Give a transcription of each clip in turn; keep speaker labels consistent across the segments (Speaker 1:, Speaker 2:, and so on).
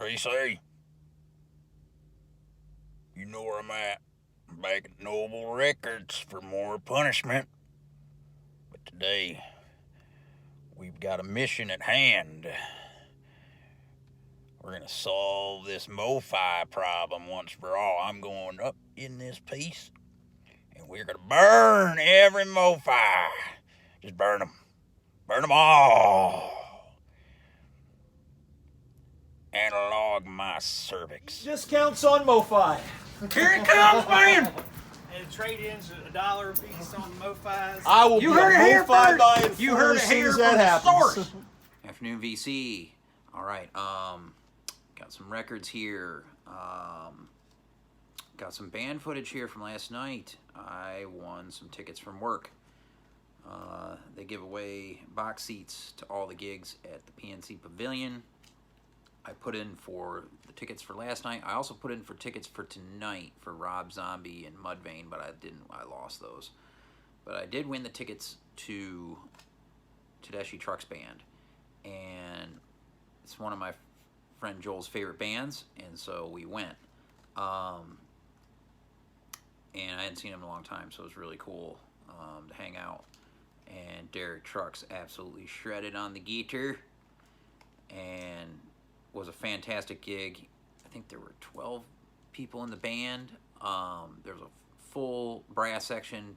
Speaker 1: PC, you know where I'm at. I'm back at Noble Records for more punishment. But today, we've got a mission at hand. We're gonna solve this MoFi problem once for all. I'm going up in this piece, and we're gonna burn every MoFi. Just burn them. Burn them all. Analog my cervix.
Speaker 2: Discounts on MoFi.
Speaker 1: Here it comes, man!
Speaker 3: And trade-ins $1 a piece on MoFis.
Speaker 2: I will
Speaker 1: You
Speaker 2: be
Speaker 1: heard
Speaker 2: a
Speaker 1: it here
Speaker 2: MoFi
Speaker 1: first.
Speaker 2: buying
Speaker 1: You
Speaker 2: fool
Speaker 1: heard
Speaker 2: as
Speaker 1: it
Speaker 2: soon
Speaker 1: here
Speaker 2: as
Speaker 1: from
Speaker 2: that
Speaker 1: the
Speaker 2: happens.
Speaker 1: source.
Speaker 4: Afternoon VC. All right, got some records here. Got some band footage here from last night. I won some tickets from work. They give away box seats to all the gigs at the PNC Pavilion. I put in for the tickets for last night. I also put in for tickets for tonight for Rob Zombie and Mudvayne, but I lost those. But I did win the tickets to Tedeschi Trucks Band, and it's one of my friend Joel's favorite bands, and so we went. And I hadn't seen him in a long time, so it was really cool to hang out. And Derek Trucks absolutely shredded on the guitar, and was a fantastic gig. I think there were 12 people in the band. There was a full brass section,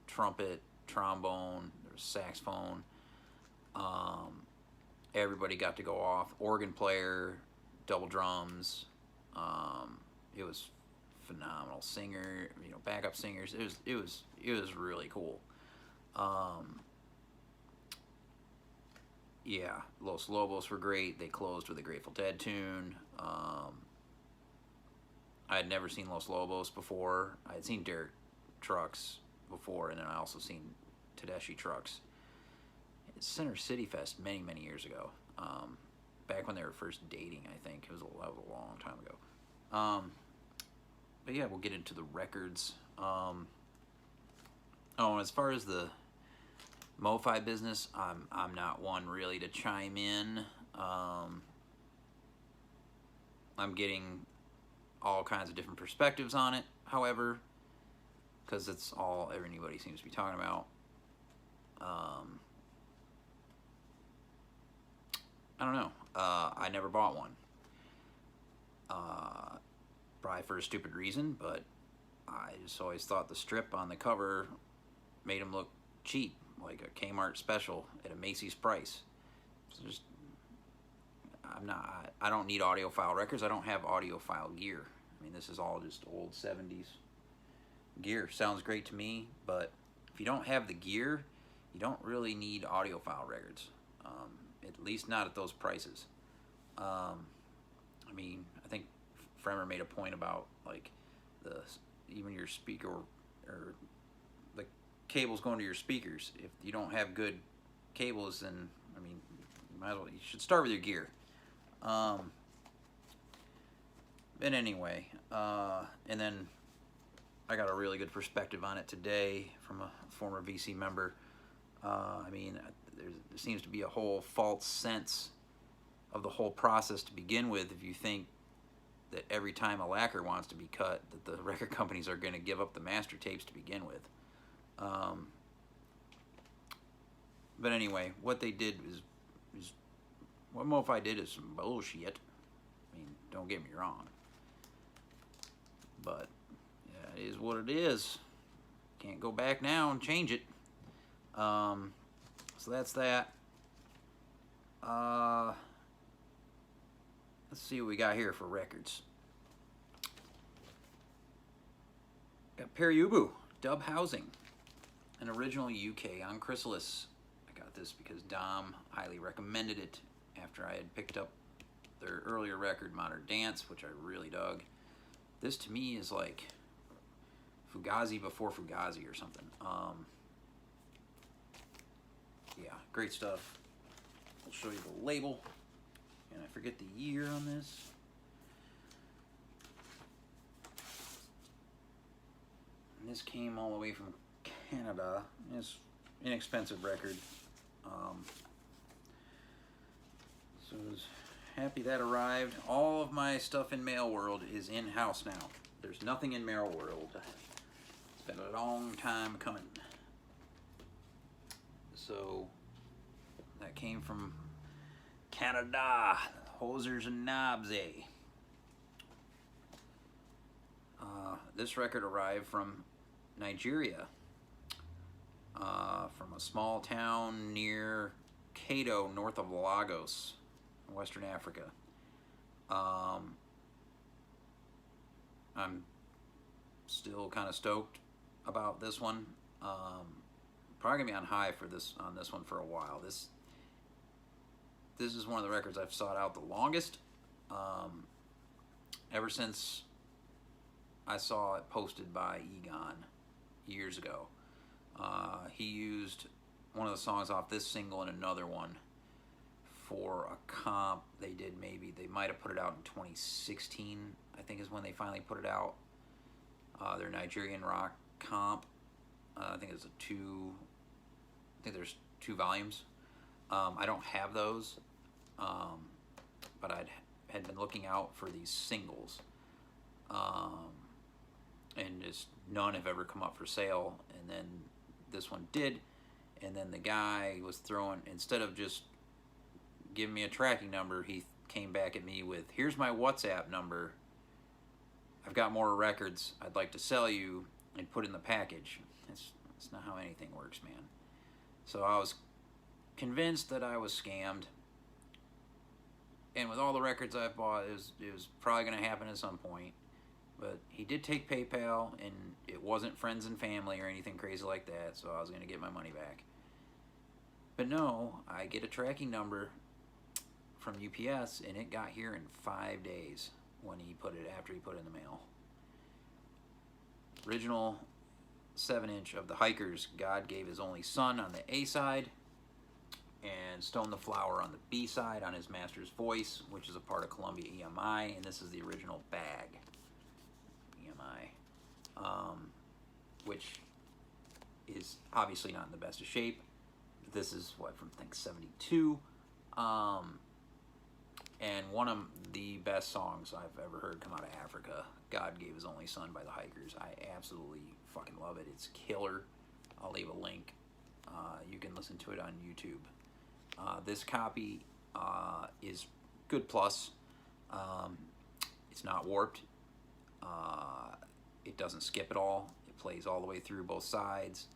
Speaker 4: trumpet, trombone, there was saxophone. Everybody got to go off. Organ player, double drums. It was phenomenal. Singer, backup singers. It was really cool. Yeah, Los Lobos were great. They closed with a Grateful Dead tune. I had never seen Los Lobos before. I had seen Derek Trucks before, and then I also seen Tedeschi Trucks at Center City Fest many, many years ago. Back when they were first dating, I think. That was a long time ago. But yeah, we'll get into the records. And as far as the MoFi business, I'm not one really to chime in. I'm getting all kinds of different perspectives on it, however, because it's all anybody seems to be talking about. I don't know. I never bought one. Probably for a stupid reason, but I just always thought the strip on the cover made them look cheap, like a Kmart special at a Macy's price. So just, I don't need audiophile records. I don't have audiophile gear. I mean, this is all just old 70s gear. Sounds great to me, but if you don't have the gear, you don't really need audiophile records. At least not at those prices. I mean, I think Fremer made a point about like even your speaker or the cables going to your speakers. If you don't have good cables, then I mean, you should start with your gear. But anyway, and then I got a really good perspective on it today from a former VC member. I mean, there seems to be a whole false sense of the whole process to begin with if you think that every time a lacquer wants to be cut, that the record companies are going to give up the master tapes to begin with. But anyway, what they did is what MoFi did is some bullshit. I mean, don't get me wrong. But yeah, it is what it is. Can't go back now and change it. So that's that. Let's see what we got here for records. Got Periubu, Dub Housing, an original UK on Chrysalis. I got this because Dom highly recommended it after I had picked up their earlier record, Modern Dance, which I really dug. This to me is like Fugazi before Fugazi or something. Yeah, great stuff. I'll show you the label. And I forget the year on this. And this came all the way from Canada. It's an inexpensive record. So it was happy that arrived. All of my stuff in Mail World is in-house now. There's nothing in Mail World. It's been a long time coming. So that came from Canada. Hosers and Knobs, eh? This record arrived from Nigeria, from a small town near Cato, north of Lagos, Western Africa. I'm still kind of stoked about this one. Probably gonna be on high for on this one for a while. This is one of the records I've sought out the longest. Ever since I saw it posted by Egon years ago. He used one of the songs off this single and another one for a comp they did. Maybe they might have put it out in 2016, I think is when they finally put it out. Their Nigerian rock comp. I think there's two volumes. I don't have those, but I had been looking out for these singles, and just none have ever come up for sale. And then this one did, and then the guy was throwing, instead of just giving me a tracking number, he came back at me with, here's my WhatsApp number, I've got more records I'd like to sell you, and put in the package. That's not how anything works, man. So I was convinced that I was scammed, and with all the records I've bought, it was probably going to happen at some point. But he did take PayPal, and it wasn't friends and family or anything crazy like that, so I was going to get my money back. But no, I get a tracking number from UPS, and it got here in 5 days after he put it in the mail. Original 7-inch of the Hykkers, God Gave His Only Son on the A side, and Stone the Flower on the B side on his Master's Voice, which is a part of Columbia EMI, and this is the original bag EMI, which is obviously not in the best of shape. This is from I think 72, and one of the best songs I've ever heard come out of Africa, God Gave His Only Son by the Hykkers. I absolutely fucking love it. It's killer. I'll leave a link. You can listen to it on YouTube. This copy is good plus. It's not warped. It doesn't skip at all. It plays all the way through both sides.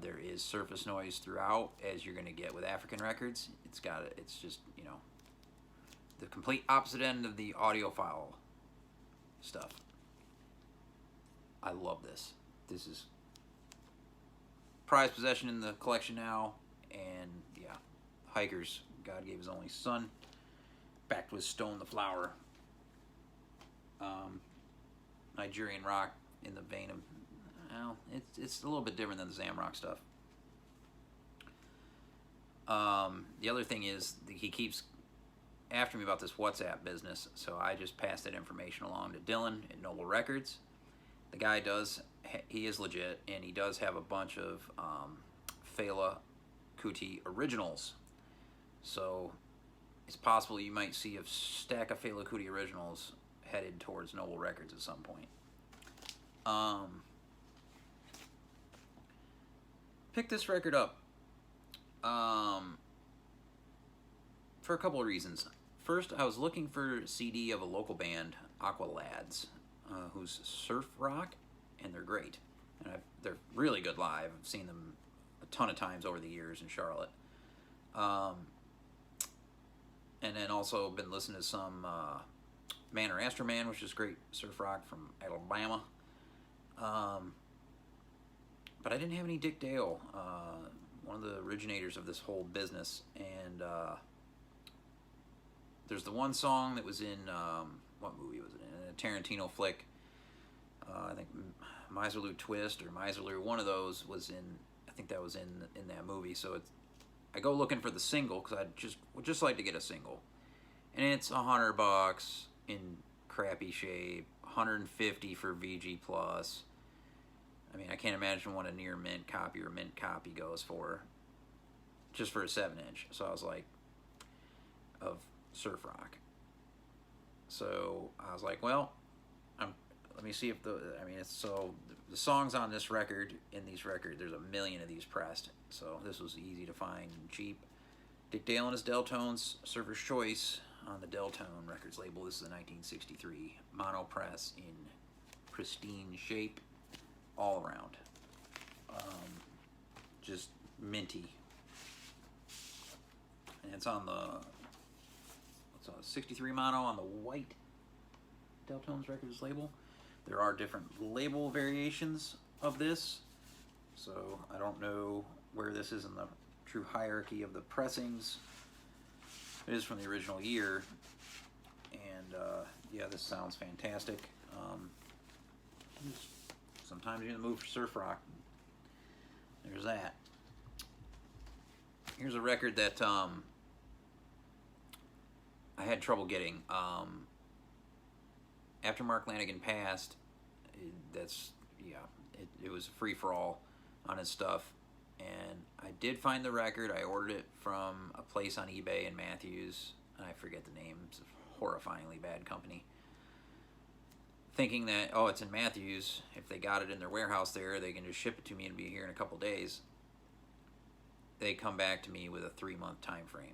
Speaker 4: There is surface noise throughout, as you're going to get with African records. It's just, the complete opposite end of the audiophile stuff. I love this. This is prized possession in the collection now, and yeah, Hykkers, God Gave His Only Son, backed with Stone the Flower. Nigerian rock in the vein of, well, it's a little bit different than the Zamrock stuff. The other thing is, he keeps after me about this WhatsApp business, so I just passed that information along to Dylan at Noble Records. The guy he is legit, and he does have a bunch of Fela Kuti originals. So it's possible you might see a stack of Fela Kuti originals headed towards Noble Records at some point. Picked this record up for a couple of reasons. First, I was looking for a CD of a local band, Aqua Lads, who's surf rock, and they're great. And they're really good live. I've seen them a ton of times over the years in Charlotte. And then also been listening to some Man or Astro Man, which is great surf rock from Alabama. But I didn't have any Dick Dale, one of the originators of this whole business. And there's the one song that was in, what movie was it in? A Tarantino flick. I think Miserloo Twist or Miserloo, one of those was in, I think that was in that movie. So I go looking for the single because I would just like to get a single. And it's $100 in crappy shape, $150 for VG Plus. I mean, I can't imagine what a near mint copy or mint copy goes for, just for a 7-inch. So I was like, of surf rock. So I was like, well, let me see if so the songs on this record, there's a million of these pressed. So this was easy to find and cheap. Dick Dale and his Deltones, Surfer's Choice on the Deltone Records label. This is a 1963 mono press in pristine shape all around. Just minty. And it's on the 63 mono on the white Deltones Records label. There are different label variations of this, so I don't know where this is in the true hierarchy of the pressings. It is from the original year, and yeah, this sounds fantastic. Sometimes you're in the mood for surf rock. There's that. Here's a record that I had trouble getting. After Mark Lanegan passed, it was a free-for-all on his stuff. And I did find the record. I ordered it from a place on eBay in Matthews. I forget the name. It's a horrifyingly bad company. Thinking that, oh, it's in Matthews. If they got it in their warehouse there, they can just ship it to me and be here in a couple days. They come back to me with a 3-month time frame.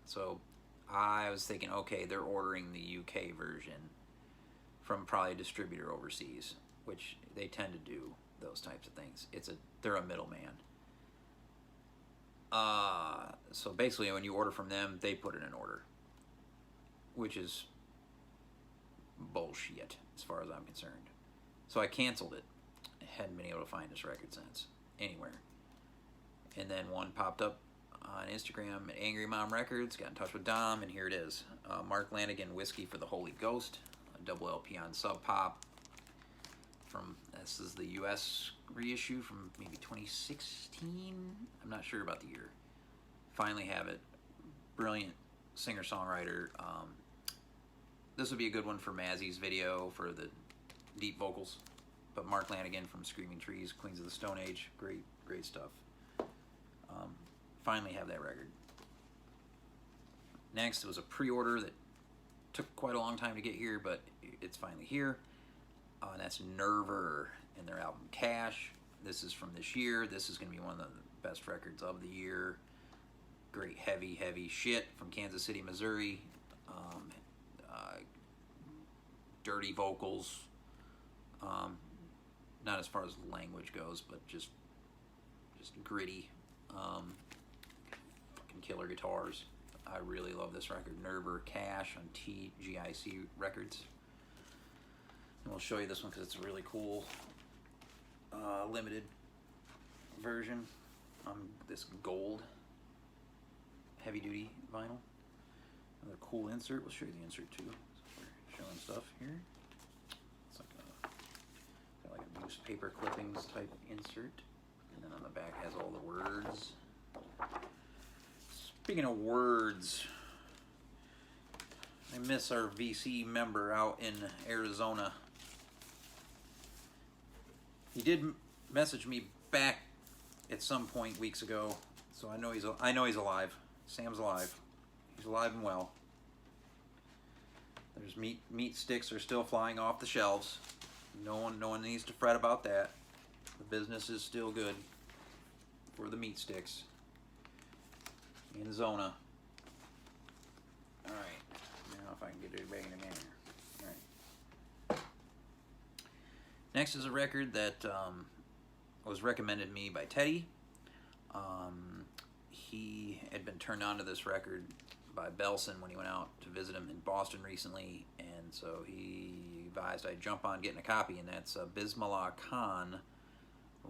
Speaker 4: So I was thinking, okay, they're ordering the UK version from probably a distributor overseas, which they tend to do those types of things. They're a middleman. So basically, when you order from them, they put it in order, which is bullshit as far as I'm concerned. So I canceled it. I hadn't been able to find this record since anywhere. And then one popped up on Instagram at Angry Mom Records. Got in touch with Dom, and here it is. Mark Lanegan, Whiskey for the Holy Ghost, a double LP on Sub Pop. This is the U.S. reissue from maybe 2016. I'm not sure about the year. Finally have it. Brilliant singer-songwriter. This would be a good one for Mazzy's video for the deep vocals. But Mark Lanegan from Screaming Trees, Queens of the Stone Age, great stuff. Finally have that record. Next, it was a pre-order that took quite a long time to get here, but it's finally here. And that's Nerver and their album Cash. This is from this year. This is going to be one of the best records of the year. Great heavy shit from Kansas City, Missouri. Dirty vocals. Not as far as language goes, but just gritty. Fucking killer guitars. I really love this record. Nerver Cash on TGIC Records. And we'll show you this one because it's a really cool limited version on this gold heavy duty vinyl. Another cool insert. We'll show you the insert too. So we're showing stuff here. It's like a newspaper clippings type insert. And then on the back has all the words. Speaking of words, I miss our VC member out in Arizona. He did message me back at some point weeks ago, so I know he's alive. Sam's alive. He's alive and well. There's meat sticks are still flying off the shelves. No one needs to fret about that. The business is still good for the meat sticks in Zona. All right, now if I can get it back in the manner. All right. Next is a record that was recommended to me by Teddy. He had been turned on to this record by Belson when he went out to visit him in Boston recently, and so he advised I jump on getting a copy, and that's Bismillah Khan,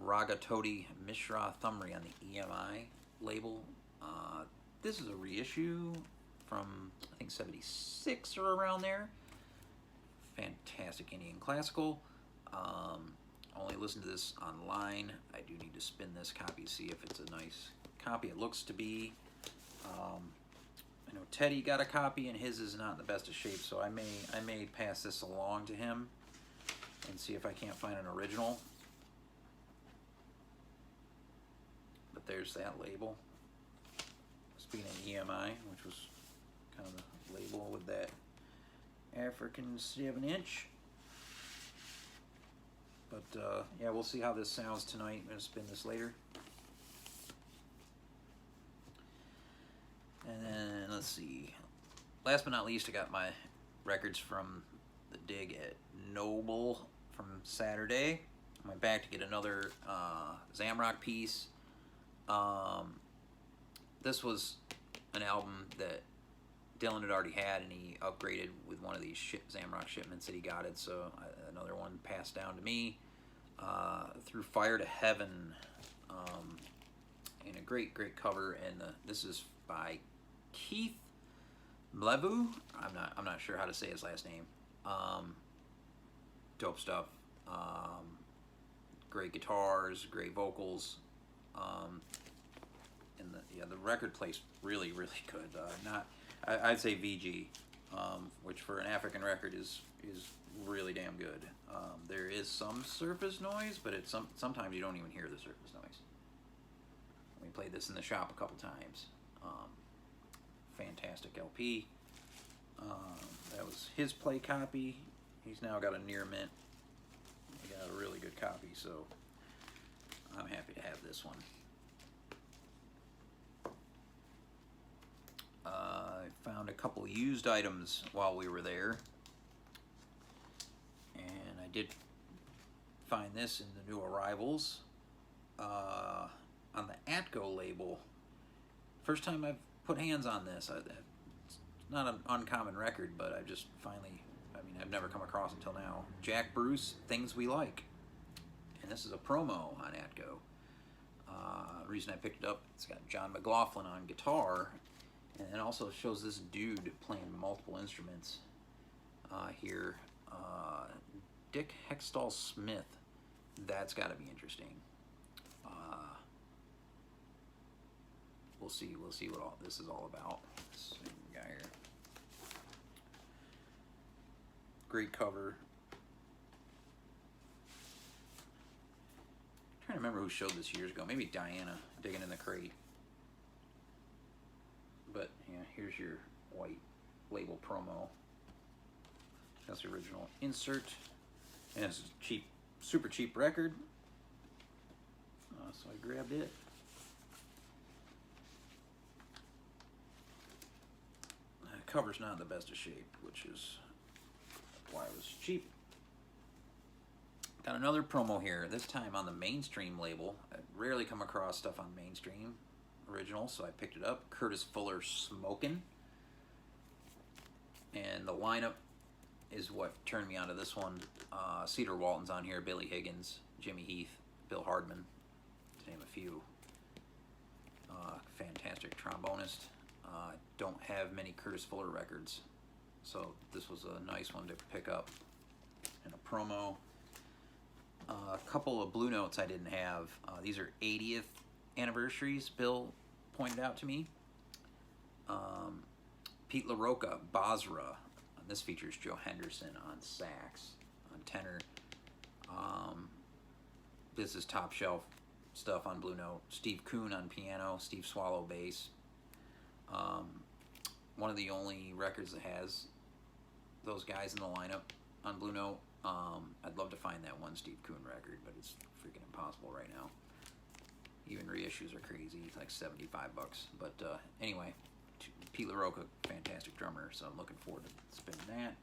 Speaker 4: Ragatoti Mishra Thumri on the EMI label. This is a reissue from, I think, 76 or around there. Fantastic Indian classical. Only listen to this online. I do need to spin this copy to see if it's a nice copy. It looks to be. I know Teddy got a copy and his is not in the best of shape, so I may pass this along to him and see if I can't find an original. But there's that label. Speaking of EMI, which was kind of the that African 7-inch. But yeah, we'll see how this sounds tonight. I'm going to spin this later. And then, let's see. Last but not least, I got my records from the dig at Noble from Saturday. I went back to get another Zamrock piece. This was an album that Dylan had already had, and he upgraded with one of these Zamrock shipments that he got it, so another one passed down to me. Through Fire to Heaven, and a great cover, and this is by Keith Blevu. I'm not sure how to say his last name. Dope stuff. Great guitars, great vocals, and the record plays really good. I'd say VG, which for an African record is really damn good. There is some surface noise, but sometimes you don't even hear the surface noise. We played this in the shop a couple times. Fantastic LP. That was his play copy. He's now got a near mint. He got a really good copy, so I'm happy to have this one. I found a couple used items while we were there, and I did find this in the new arrivals on the Atco label. First time I've put hands on this. It's not an uncommon record, but I've just finally, I've never come across until now. Jack Bruce, Things We Like. And this is a promo on Atco. The reason I picked it up, it's got John McLaughlin on guitar, and it also shows this dude playing multiple instruments here. Dick Hextall Smith. That's got to be interesting. We'll see what all this is all about. This guy here. Great cover. I'm trying to remember who showed this years ago. Maybe Diana, Digging in the Crate. But yeah, here's your white label promo. That's the original insert. And it's a cheap, super cheap record. So I grabbed it. The cover's not in the best of shape, which is why it was cheap. Got another promo here, this time on the Mainstream label. I rarely come across stuff on Mainstream original, so I picked it up. Curtis Fuller, Smokin'. And the lineup is what turned me onto this one. Cedar Walton's on here, Billy Higgins, Jimmy Heath, Bill Hardman, to name a few. Fantastic trombonist. Don't have many Curtis Fuller records, so this was a nice one to pick up. And a promo. A couple of Blue Notes I didn't have. These are 80th anniversaries, Bill pointed out to me. Pete LaRocca, Basra. This features Joe Henderson on sax, on tenor. This is top shelf stuff on Blue Note. Steve Kuhn on piano, Steve Swallow bass. One of the only records that has those guys in the lineup on Blue Note. I'd love to find that one Steve Kuhn record, but it's freaking impossible right now. Even reissues are crazy. It's like $75. But anyway, Pete LaRocca, fantastic drummer, so I'm looking forward to spinning that.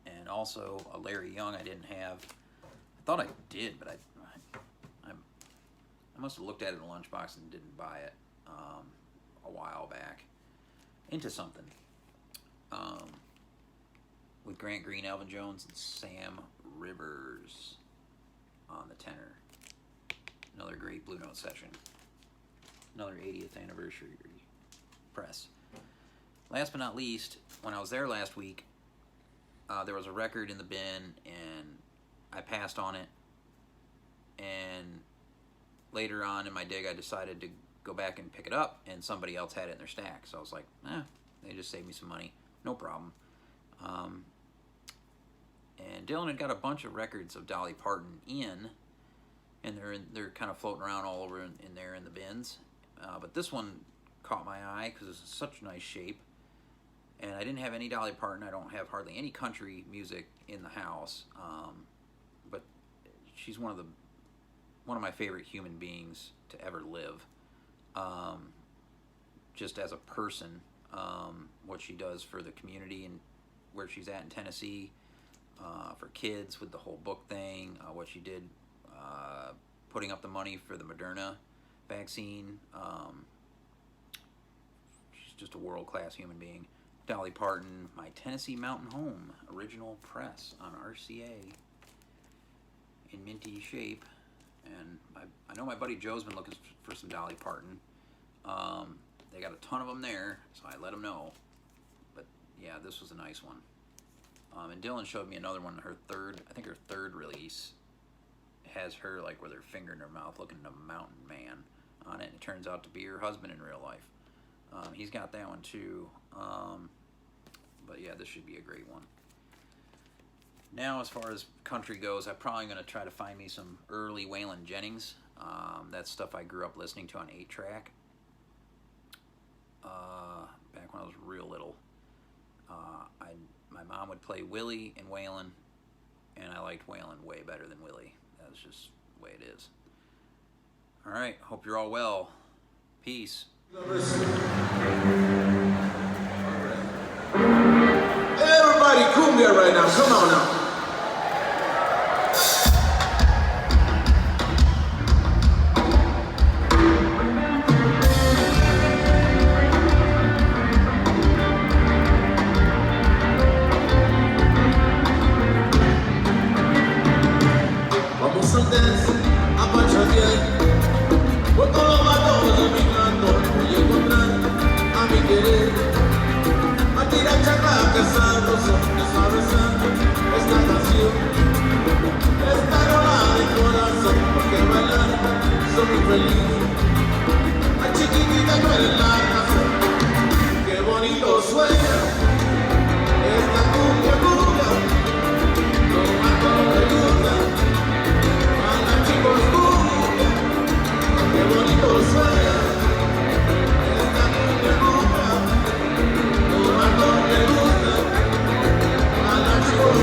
Speaker 4: And also a Larry Young I didn't have. I thought I did, but I must have looked at it in the lunchbox and didn't buy it a while back. Into Something. With Grant Green, Alvin Jones, and Sam Rivers on the tenor. Another great Blue Note session. Another 80th anniversary press. Last but not least, when I was there last week, there was a record in the bin, and I passed on it. And later on in my dig, I decided to go back and pick it up, and somebody else had it in their stack. So I was like, they just saved me some money. No problem. And Dylan had got a bunch of records of Dolly Parton in, and they're kind of floating around all over in there in the bins. But this one caught my eye because it's such nice shape. And I didn't have any Dolly Parton. I don't have hardly any country music in the house. But she's one of my favorite human beings to ever live. Just as a person, what she does for the community and where she's at in Tennessee, for kids with the whole book thing, what she did putting up the money for the Moderna vaccine. She's just a world-class human being. Dolly Parton, My Tennessee Mountain Home, original press on RCA in minty shape. And I know my buddy Joe's been looking for some Dolly Parton. They got a ton of them there, so I let him know. But yeah, this was a nice one. And Dylan showed me another one, her third release has her like with her finger in her mouth looking at a mountain man on it, and it turns out to be her husband in real life. He's got that one too. But yeah, this should be a great one. Now, as far as country goes, I'm probably going to try to find me some early Waylon Jennings. That's stuff I grew up listening to on 8-track. Back when I was real little. My mom would play Willie and Waylon, and I liked Waylon way better than Willie. That's just the way it is. All right, hope you're all well. Peace.
Speaker 2: Everybody cumbia right now, come on now. Vamos a danzar, a pachatear, por todos los vatos de mi canto, voy a encontrar a mi querer, a tirar chacacas sabrosas, desabrazando esta canción, esta rola de corazón, porque bailar soy muy feliz, a chiquitita no eres la razón, qué bonito suena, esta cumbia cumbia, lo más como me gusta. Chicos, qué bonito suena esta cumbia cumbia, lo más me gusta, a la chicos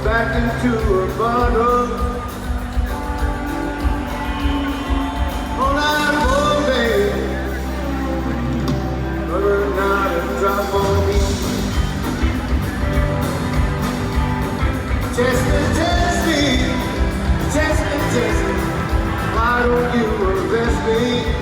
Speaker 2: back into a bottle. All I want, babe, but not a drop on me. Test me, test me, test me. Why don't you arrest me?